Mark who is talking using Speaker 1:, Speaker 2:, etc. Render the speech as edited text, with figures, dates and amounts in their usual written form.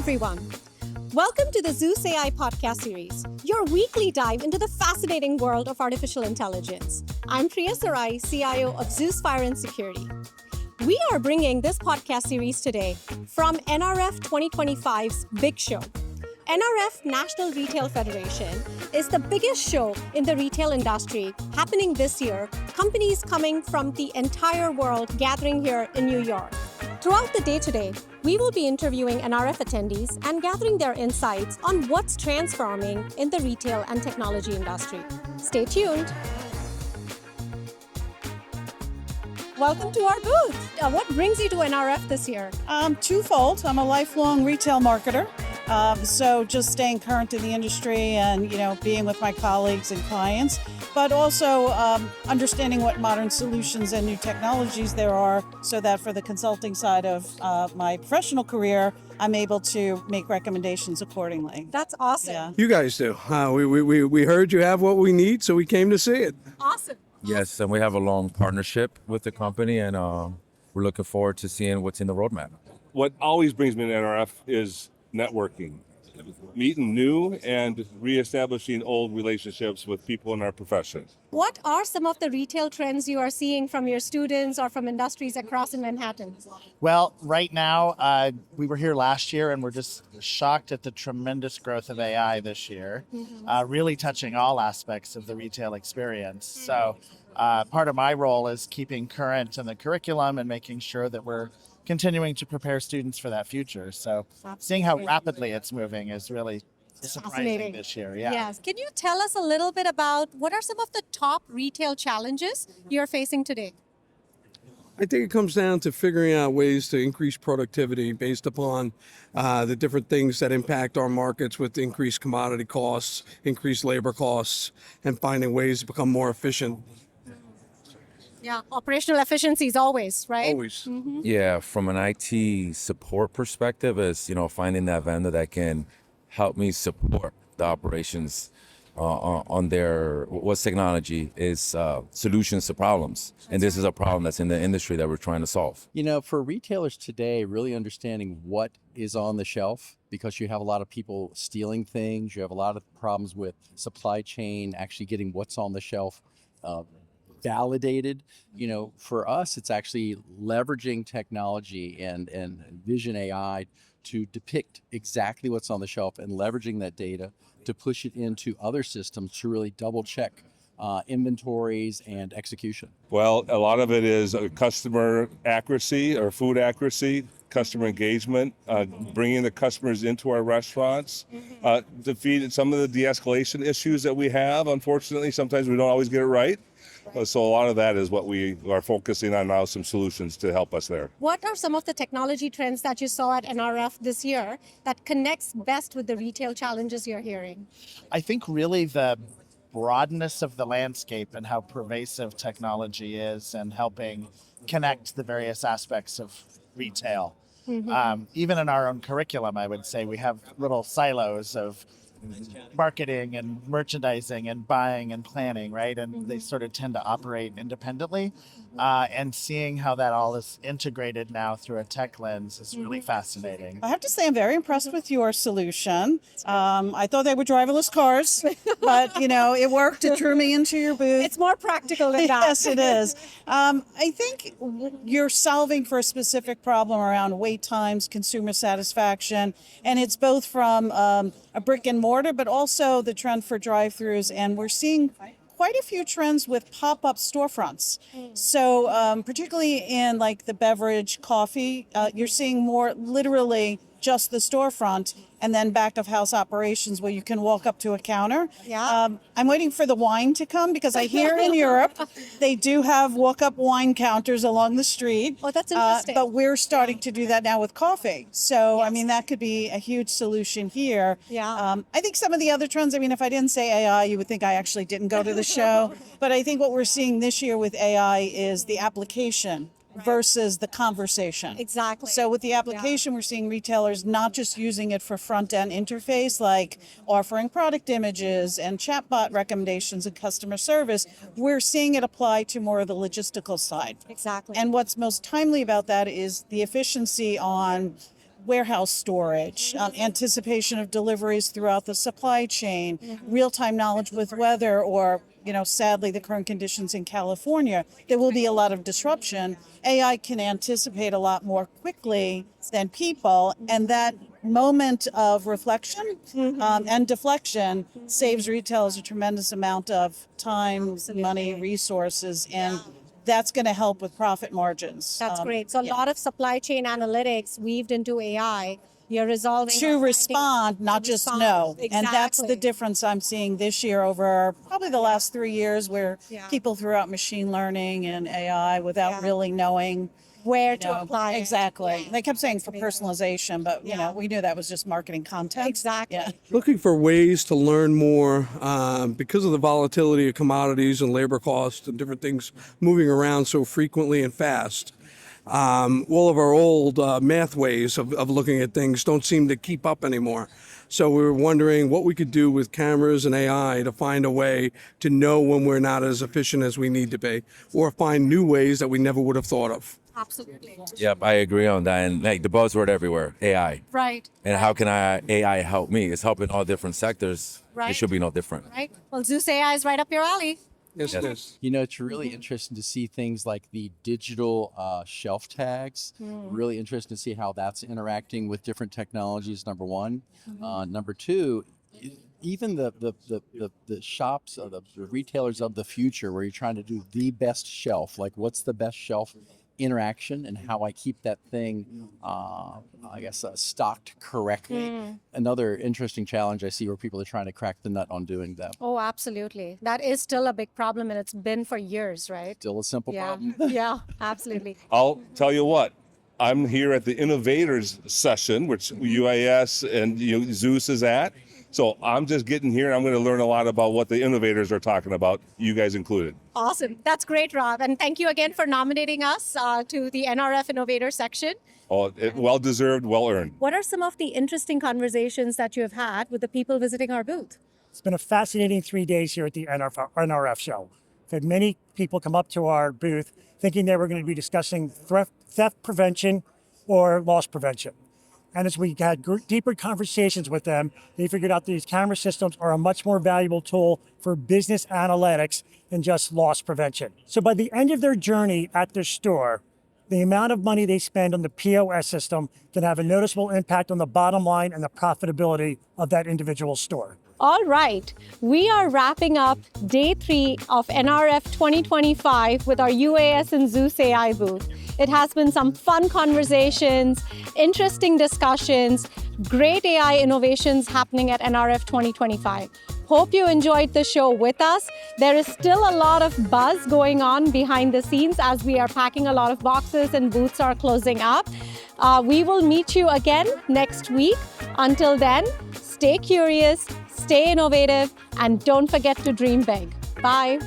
Speaker 1: everyone. Welcome to the ZeusAI Podcast series, your weekly dive into the fascinating world of artificial intelligence. I'm Priya, CIO of Zeus Fire and Security. We are bringing this podcast series today from NRF 2025's Big Show. NRF National Retail Federation is the biggest show in the retail industry happening this year. Companies coming from the entire world gathering here in New York. Throughout the day today, we will be interviewing NRF attendees and gathering their insights on what's transforming in the retail and technology industry. Stay tuned. Welcome to our booth. What brings you to NRF this year?
Speaker 2: Twofold. I'm a lifelong retail marketer. So just staying current in the industry and, being with my colleagues and clients, but also understanding what modern solutions and new technologies there are so that for the consulting side of my professional career, I'm able to make recommendations accordingly.
Speaker 1: That's awesome.
Speaker 2: Yeah.
Speaker 3: You guys do. We heard you have what we need, so we came to see it.
Speaker 1: Awesome.
Speaker 4: Yes, and we have a long partnership with the company, and we're looking forward to seeing what's in the roadmap.
Speaker 5: What always brings me to NRF is networking, meeting new and reestablishing old relationships with people in our profession.
Speaker 1: What are some of the retail trends you are seeing from your students or from industries across in Manhattan?
Speaker 6: Well, right now, we were here last year and we're just shocked at the tremendous growth of AI this year, really touching all aspects of the retail experience. So part of my role is keeping current in the curriculum and making sure that we're continuing to prepare students for that future. So seeing how rapidly it's moving is really surprising this year. Yeah.
Speaker 1: Yes. Can you tell us a little bit about what are some of the top retail challenges you're facing today?
Speaker 3: I think it comes down to figuring out ways to increase productivity based upon the different things that impact our markets with increased commodity costs, increased labor costs, and finding ways to become more efficient.
Speaker 1: Yeah, operational efficiencies always, right?
Speaker 3: Always.
Speaker 1: Mm-hmm.
Speaker 4: Yeah, from an IT support perspective, is finding that vendor that can help me support the operations on their what's technology is solutions to problems, and this is a problem that's in the industry that we're trying to solve.
Speaker 7: For retailers today, really understanding what is on the shelf, because you have a lot of people stealing things, you have a lot of problems with supply chain, actually getting what's on the shelf validated. For us, it's actually leveraging technology and Vision AI to depict exactly what's on the shelf and leveraging that data to push it into other systems to really double check inventories and execution.
Speaker 5: Well, a lot of it is customer accuracy or food accuracy, customer engagement, bringing the customers into our restaurants, defeating some of the de-escalation issues that we have. Unfortunately, sometimes we don't always get it right. So a lot of that is what we are focusing on now, some solutions to help us there.
Speaker 1: What are some of the technology trends that you saw at NRF this year that connects best with the retail challenges you're hearing?
Speaker 6: I think really the broadness of the landscape and how pervasive technology is and helping connect the various aspects of retail. Even in our own curriculum, I would say we have little silos of marketing and merchandising and buying and planning, right? And they sort of tend to operate independently. And seeing how that all is integrated now through a tech lens is really fascinating.
Speaker 2: I have to say I'm very impressed with your solution. I thought they were driverless cars, but it worked. It drew me into your booth.
Speaker 1: It's more practical than that.
Speaker 2: Yes, it is. I think you're solving for a specific problem around wait times, consumer satisfaction, and it's both from a brick and mortar, but also the trend for drive-thrus, and we're seeing quite a few trends with pop-up storefronts. So particularly in like the beverage, coffee, you're seeing more literally just the storefront and then back of house operations where you can walk up to a counter.
Speaker 1: Yeah.
Speaker 2: I'm waiting for the wine to come because I hear in Europe they do have walk-up wine counters along the street.
Speaker 1: Oh, that's interesting.
Speaker 2: But we're starting to do that now with coffee. So, I mean, that could be a huge solution here.
Speaker 1: Yeah.
Speaker 2: I think some of the other trends, if I didn't say AI, you would think I actually didn't go to the show. But I think what we're seeing this year with AI is the application versus the conversation.
Speaker 1: Exactly.
Speaker 2: So with the application, we're seeing retailers not just using it for front-end interface, like offering product images and chatbot recommendations and customer service. We're seeing it apply to more of the logistical side.
Speaker 1: Exactly.
Speaker 2: And what's most timely about that is the efficiency on warehouse storage, anticipation of deliveries throughout the supply chain, real-time knowledge with weather, or, sadly, the current conditions in California, there will be a lot of disruption. AI can anticipate a lot more quickly than people, and that moment of reflection and deflection saves retailers a tremendous amount of time, money, resources, and that's going to help with profit margins.
Speaker 1: That's great. So a lot of supply chain analytics weaved into AI. You're resolving
Speaker 2: To respond, not just know.
Speaker 1: Exactly.
Speaker 2: And that's the difference I'm seeing this year over probably the last 3 years, where people threw out machine learning and AI without really knowing
Speaker 1: where to apply it.
Speaker 2: Exactly.
Speaker 1: Yeah.
Speaker 2: They kept saying for personalization, but we knew that was just marketing content.
Speaker 1: Exactly.
Speaker 2: Yeah.
Speaker 3: Looking for ways to learn more because of the volatility of commodities and labor costs and different things moving around so frequently and fast. All of our old math ways of looking at things don't seem to keep up anymore. So we were wondering what we could do with cameras and AI to find a way to know when we're not as efficient as we need to be, or find new ways that we never would have thought of.
Speaker 1: Absolutely.
Speaker 4: Yep, I agree on that. And like the buzzword everywhere, AI.
Speaker 1: Right.
Speaker 4: And how can AI help me? It's helping all different sectors.
Speaker 1: Right.
Speaker 4: It should be no different.
Speaker 1: Right. Well, ZeusAI is right up your alley.
Speaker 3: Yes, it is.
Speaker 7: It's really interesting to see things like the digital shelf tags. Really interesting to see how that's interacting with different technologies, number one. Number two, even the shops, the retailers of the future, where you're trying to do the best shelf, like what's the best shelf interaction and how I keep that thing, stocked correctly. Another interesting challenge I see where people are trying to crack the nut on doing that.
Speaker 1: Oh, absolutely. That is still a big problem, and it's been for years, right?
Speaker 7: Still a simple problem.
Speaker 1: Yeah, absolutely.
Speaker 5: I'll tell you what, I'm here at the Innovators session, which UAS and Zeus is at. So I'm just getting here, and I'm going to learn a lot about what the innovators are talking about, you guys included.
Speaker 1: Awesome. That's great, Rob. And thank you again for nominating us to the NRF Innovator section.
Speaker 5: Oh, well-deserved, well-earned.
Speaker 1: What are some of the interesting conversations that you have had with the people visiting our booth?
Speaker 8: It's been a fascinating 3 days here at the NRF show. We've had many people come up to our booth thinking they were going to be discussing theft prevention or loss prevention. And as we had deeper conversations with them, they figured out these camera systems are a much more valuable tool for business analytics than just loss prevention. So by the end of their journey at their store, the amount of money they spend on the POS system can have a noticeable impact on the bottom line and the profitability of that individual store.
Speaker 1: All right, we are wrapping up day 3 of NRF 2025 with our UAS and ZeusAI booth. It has been some fun conversations, interesting discussions, great AI innovations happening at NRF 2025. Hope you enjoyed the show with us. There is still a lot of buzz going on behind the scenes as we are packing a lot of boxes and booths are closing up. We will meet you again next week. Until then, stay curious, stay innovative, and don't forget to dream big. Bye.